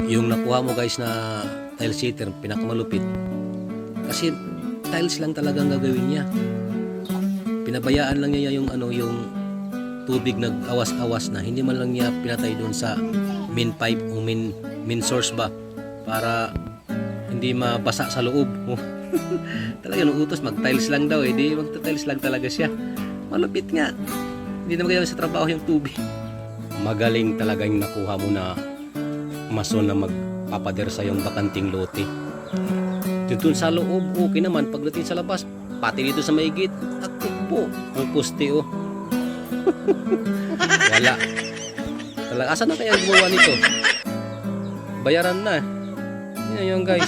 Yung nakuha mo guys na tile sitter, pinakamalupit. Kasi tiles lang talagang gagawin niya. Pinabayaan lang niya yung yung tubig nag-awas-awas na. Hindi man lang niya pinatay doon sa main pipe o main source ba para hindi mabasa sa loob. Talaga nung utos mag-tiles lang daw di magta-tiles lang talaga siya. Malupit nga. Hindi naman kaya sa trabaho yung tubig. Magaling talaga yung nakuha mo na mason na magpapader sa yung bakanting lote. Dito sa loob, okay naman. Pagdating sa labas, pati dito sa maigit, po ang poste wala. Talaga, asan na kaya gumawa nito? Bayaran na. Yan yung guys.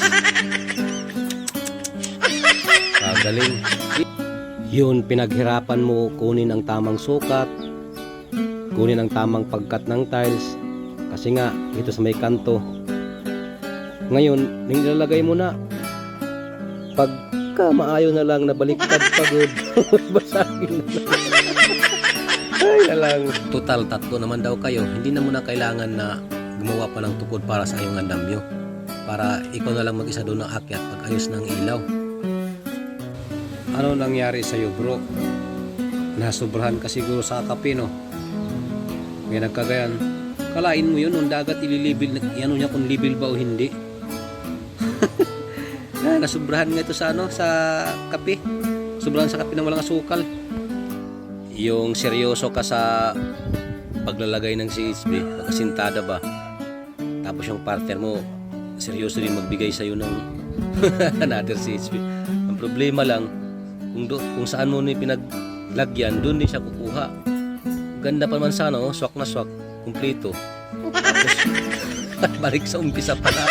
Galing. Yun, pinaghirapan mo kunin ang tamang sukat, kunin ang tamang pagkat ng tiles. Kasi nga, dito sa may kanto. Ngayon, nilalagay mo na. Pagka maayo na lang, nabaliktad pagod. Basagin na lang. Ay na lang. Total, 3 naman daw kayo. Hindi na muna kailangan na gumawa pa ng tukod para sa iyong andamyo. Para ikaw na lang mag-isa doon ng akyat pag ayos ng ilaw. Ano nangyari sa'yo bro? Nasobrahan ka siguro sa kape no? Kaya nagkagayan. Kalain mo yun, nung dagat ililibil, ano niya kung libil ba o hindi. Nasobrahan nga ito sa sa kape. Sobrahan sa kape na walang asukal. Yung seryoso ka sa paglalagay ng CHB, nakasintada ba? Tapos yung partner mo, seryoso din magbigay sa'yo ng another CHB. Ang problema lang, kung saan mo ni pinaglagyan, doon din siya kukuha. Ganda pa naman sana, swak na swak, kumpleto. Tapos, balik sa umpisa pala.